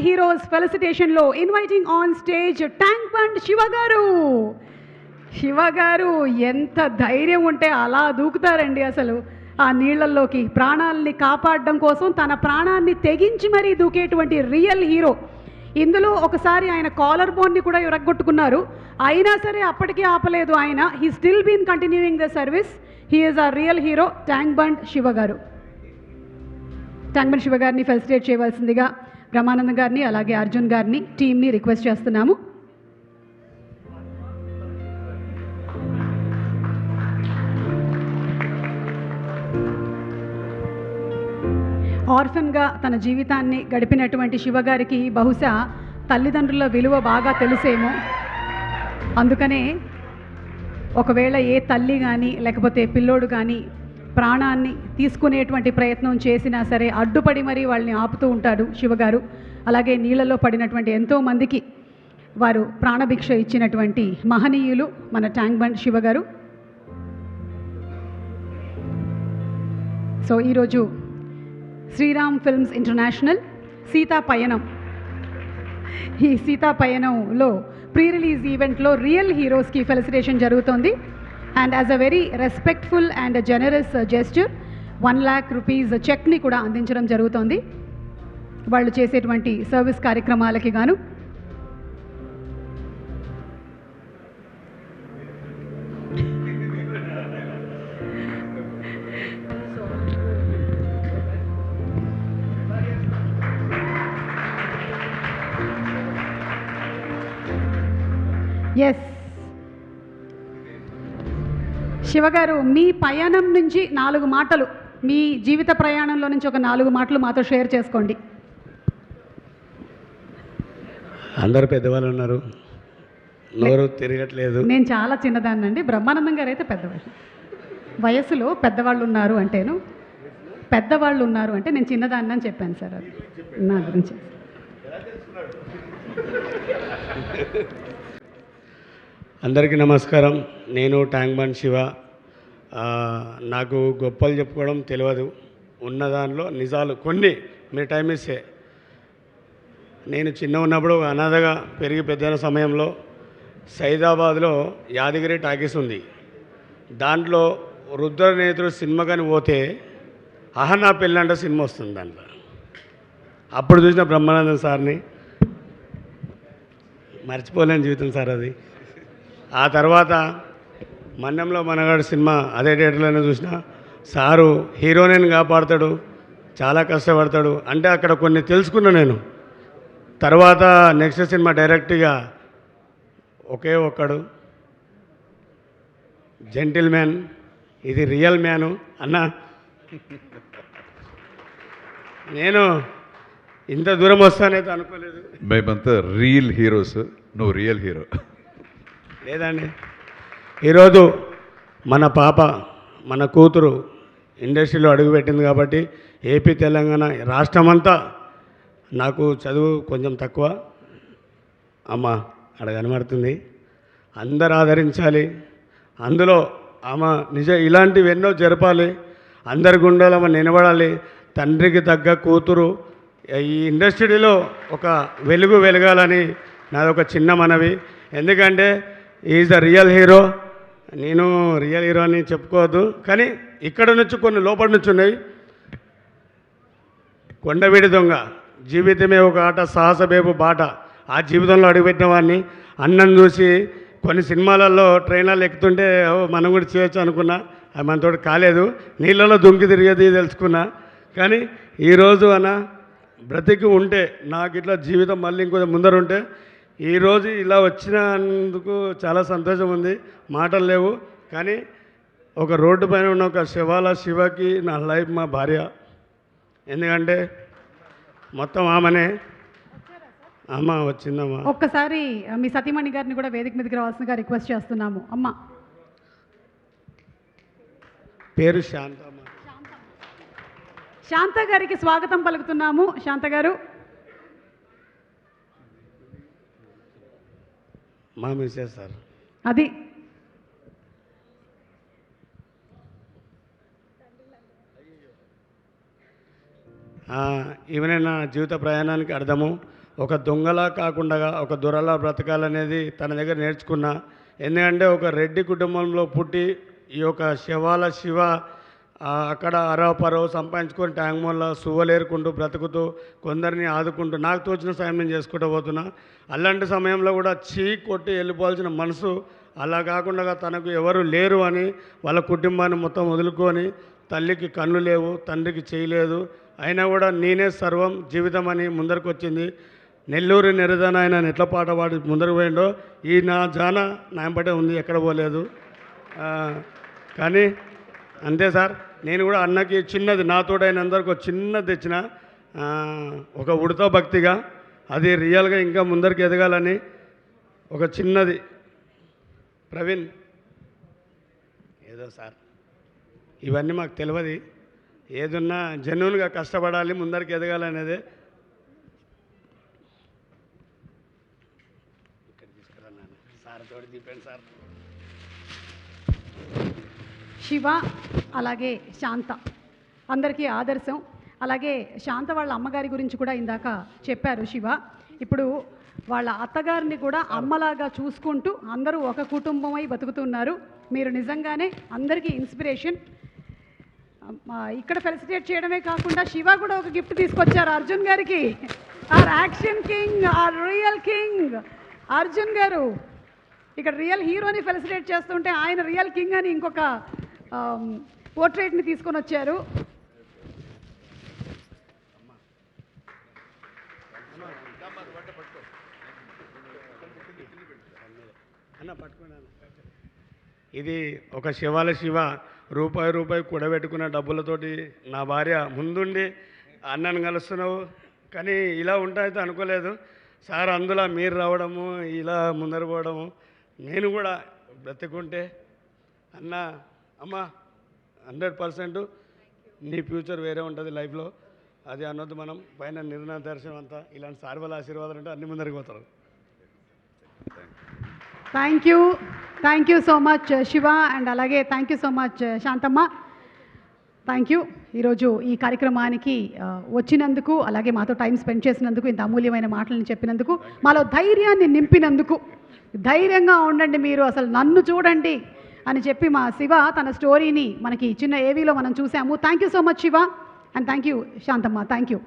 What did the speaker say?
Heroes felicitation లో inviting on stage tank bund Shiva గారు. శివ గారు ఎంత ధైర్యం ఉంటే అలా దూకుతారండి అసలు ఆ నీళ్లలోకి. ప్రాణాలని కాపాడడం కోసం తన ప్రాణాన్ని తెగించి మరీ దూకేటువంటి రియల్ హీరో. ఇందులో ఒకసారి ఆయన కాలర్ బోన్ని కూడా విరగ్గొట్టుకున్నారు, అయినా సరే అప్పటికీ ఆపలేదు ఆయన. He still been continuing the service. He is a real hero tank bund Shiva garu. Tank bund Shiva గారిని ఫెలిసిటేట్ చేయవలసిందిగా బ్రహ్మానందం గారిని అలాగే అర్జున్ గారిని టీంని రిక్వెస్ట్ చేస్తున్నాము. ఆర్ఫన్గా తన జీవితాన్ని గడిపినటువంటి శివగారికి బహుశా తల్లిదండ్రుల విలువ బాగా తెలుసేమో. అందుకనే ఒకవేళ ఏ తల్లి కానీ లేకపోతే పిల్లోడు కానీ ప్రాణాన్ని తీసుకునేటువంటి ప్రయత్నం చేసినా సరే అడ్డుపడి మరీ వాళ్ళని ఆపుతూ ఉంటాడు శివగారు. అలాగే నీళ్ళలో పడినటువంటి ఎంతోమందికి వారు ప్రాణభిక్ష ఇచ్చినటువంటి మహనీయులు మన ట్యాంక్ బండ్ శివగారు. సో ఈరోజు శ్రీరామ్ ఫిల్మ్స్ ఇంటర్నేషనల్ సీతా పయనం, ఈ సీతా పయనంలో ప్రీ రిలీజ్ ఈవెంట్లో రియల్ హీరోస్కి ఫెలిసిటేషన్ జరుగుతోంది. And as a very respectful and generous gesture 1 lakh rupees చెక్ని కూడా అందించడం జరుగుతోంది వాళ్ళు చేసేటువంటి సర్వీస్ కార్యక్రమాలకి గాను. ఎస్ శివగారు, మీ పయనం నుంచి 4 మాటలు, మీ జీవిత ప్రయాణంలో నుంచి ఒక 4 మాటలు మాతో షేర్ చేసుకోండి. అందరు పెద్దవాళ్ళు ఉన్నారు, నోరు తిరగట్లేదు. నేను చాలా చిన్నదాన్నండి, బ్రహ్మానందం గారు అయితే పెద్దవాళ్ళు. వయసులో పెద్దవాళ్ళు ఉన్నారు అంటేను, పెద్దవాళ్ళు ఉన్నారు అంటే నేను చిన్నదాన్ని అని చెప్పాను సార్, అది నా గురించి. అందరికీ నమస్కారం. నేను ట్యాంక్ బండ్ శివ. నాకు గొప్పలు చెప్పుకోవడం తెలియదు, ఉన్న దానిలో నిజాలు కొన్ని మీరు టైం ఇస్తే. నేను చిన్న ఉన్నప్పుడు అనాథగా పెరిగి పెద్దైన సమయంలో సైదాబాద్లో యాదగిరి టాకీస్ ఉంది, దాంట్లో రుద్రనేత్రుడు సినిమా కానీ పోతే అహనా పెళ్ళంట సినిమా వస్తుంది దాంట్లో. అప్పుడు చూసిన బ్రహ్మానందం సార్ని మర్చిపోలేని జీవితం సార్ అది. ఆ తర్వాత మన్నంలో మనగాడు సినిమా అదే థియేటర్లోనే చూసిన. సారు హీరోయిన్ కాపాడతాడు, చాలా కష్టపడతాడు అంటే అక్కడ కొన్ని తెలుసుకున్నా నేను. తర్వాత నెక్స్ట్ సినిమా డైరెక్ట్గా ఒకే ఒక్కడు జెంటిల్ మ్యాన్, ఇది రియల్ మ్యాను అన్న. నేను ఇంత దూరం వస్తానైతే అనుకోలేదు. మేమంతా రియల్ హీరోస్, నువ్వు రియల్ హీరో. లేదండి, ఈరోజు మన పాప మన కూతురు ఇండస్ట్రీలో అడుగుపెట్టింది కాబట్టి ఏపీ తెలంగాణ రాష్ట్రమంతా, నాకు చదువు కొంచెం తక్కువ అమ్మ అక్కడ కనబడుతుంది, అందరు ఆదరించాలి. అందులో ఆమె ఇలాంటివి ఎన్నో జరపాలి, అందరి గుండెలో ఆమె నిలబడాలి. తండ్రికి తగ్గ కూతురు ఈ ఇండస్ట్రీలో ఒక వెలుగు వెలగాలని నాదొక చిన్న మనవి. ఎందుకంటే ఈజ్ ద రియల్ హీరో. నేను రియల్ హీరో అని చెప్పుకోవద్దు, కానీ ఇక్కడ నుంచి కొన్ని లోపల నుంచి ఉన్నాయి. కొండవీడి దొంగ, జీవితమే ఒక ఆట, సాహసబేపు బాట. ఆ జీవితంలో అడుగుపెట్టిన వాడిని అన్నం చూసి కొన్ని సినిమాలలో ట్రైన్లలో ఎక్కుతుంటే మనం కూడా చేయొచ్చు అనుకున్నా, అది మనతో కాలేదు. నీళ్ళలో దుంకి తిరిగేది తెలుసుకున్నా. కానీ ఈరోజు అన్న బ్రతికి ఉంటే నాకు ఇట్లా జీవితం మళ్ళీ ఇంకొంచెం ముందరుంటే ఈరోజు ఇలా వచ్చినందుకు చాలా సంతోషం ఉంది, మాటలు లేవు. కానీ ఒక రోడ్డు పైన ఉన్న ఒక శివకి నా లైఫ్ మా భార్య. ఎందుకంటే మొత్తం ఆమెనే. అమ్మ వచ్చిందమ్మా, ఒక్కసారి మీ సతీమణి గారిని కూడా వేదిక మీదకి రావాల్సిందిగా రిక్వెస్ట్ చేస్తున్నాము. అమ్మ పేరు శాంతమ్మ. శాంత గారికి స్వాగతం పలుకుతున్నాము. శాంత గారు మా మిస్సెస్ సార్. అది ఈమెనే నా జీవిత ప్రయాణానికి అర్థము. ఒక దొంగలా కాకుండా ఒక దొరలా బ్రతకాలనేది తన దగ్గర నేర్చుకున్నా. ఎందుకంటే ఒక రెడ్డి కుటుంబంలో పుట్టి ఈ యొక్క శివాల శివ అక్కడ అరవపరవ సంపాదించుకొని ట్యాంక్మోన్లో సువ్వలేరుకుంటూ బ్రతుకుతూ కొందరిని ఆదుకుంటూ నాకు తోచిన సాయం నేను చేసుకుంటూ పోతున్నా. అలాంటి సమయంలో కూడా కొట్టి వెళ్ళిపోవాల్సిన మనసు అలా కాకుండా తనకు ఎవరు లేరు అని వాళ్ళ కుటుంబాన్ని మొత్తం వదులుకొని, తల్లికి కళ్ళు లేవు, తండ్రికి చేయలేదు, అయినా కూడా నేనే సర్వం జీవితం అని ముందరికి వచ్చింది. నెల్లూరు నెరదన ఆయన ఎట్ల పాట పాడి ముందరకు పోయిండో ఈ నా జాన నాయంపటే ఉంది, ఎక్కడ పోలేదు. కానీ అంతే సార్, నేను కూడా అన్నకి చిన్నది నాతోడైనందరికి ఒక చిన్నది తెచ్చిన ఒక ఉడత భక్తిగా, అది రియల్గా ఇంకా ముందరికి ఎదగాలని ఒక చిన్నది. ప్రవీణ్ ఏదో సార్ ఇవన్నీ మాకు తెలియదు, ఏదున్నా జెన్యున్గా కష్టపడాలి, ముందరికి ఎదగాలనేదే. ఇక్కడ తీసుకురాను సార్, తోటి తీపండి సార్. శివ అలాగే శాంత అందరికీ ఆదర్శం. అలాగే శాంత వాళ్ళ అమ్మగారి గురించి కూడా ఇందాక చెప్పారు శివ. ఇప్పుడు వాళ్ళ అత్తగారిని కూడా అమ్మలాగా చూసుకుంటూ అందరూ ఒక కుటుంబమై బతుకుతున్నారు. మీరు నిజంగానే అందరికీ ఇన్స్పిరేషన్. ఇక్కడ ఫెలిసిటేట్ చేయడమే కాకుండా శివ కూడా ఒక గిఫ్ట్ తీసుకొచ్చారు అర్జున్ గారికి. Our action king, our real king Arjun garu ఇక్కడ రియల్ హీరోని ఫెలిసిటేట్ చేస్తుంటే ఆయన రియల్ కింగ్ అని ఇంకొక పోర్ట్రేట్ని తీసుకొని వచ్చారు. ఇది ఒక శివాల శివ రూపాయి కూడబెట్టుకున్న డబ్బులతోటి నా భార్య ముందుండి అన్నను కలుస్తున్నావు కానీ ఇలా ఉంటాయితే అనుకోలేదు సార్. అందులో మీరు రావడము, ఇలా ముందర పోవడము, నేను కూడా బ్రతుకుంటే అన్న అమ్మ 100% నీ ఫ్యూచర్ వేరే ఉంటుంది లైఫ్లో, అది అన్నది మనం పైన నిర్ణయ దర్శనం అంతా ఇలాంటి సార్ వాళ్ళ ఆశీర్వాదాలు ఉంటే అన్ని ముందరికి పోతారు. Thank you so much Shiva, and అలాగే thank you so much Shantamma. Thank you ఈరోజు ఈ కార్యక్రమానికి వచ్చినందుకు, అలాగే మాతో టైం స్పెండ్ చేసినందుకు, ఇంత అమూల్యమైన మాటలను చెప్పినందుకు, మాలో ధైర్యాన్ని నింపినందుకు. ధైర్యంగా ఉండండి మీరు, అసలు నన్ను చూడండి అని చెప్పి మా శివ తన స్టోరీని మనకి చిన్న ఏవీలో మనం చూసాము. Thank you so much Shiva, and thank you Shantamma. Thank you.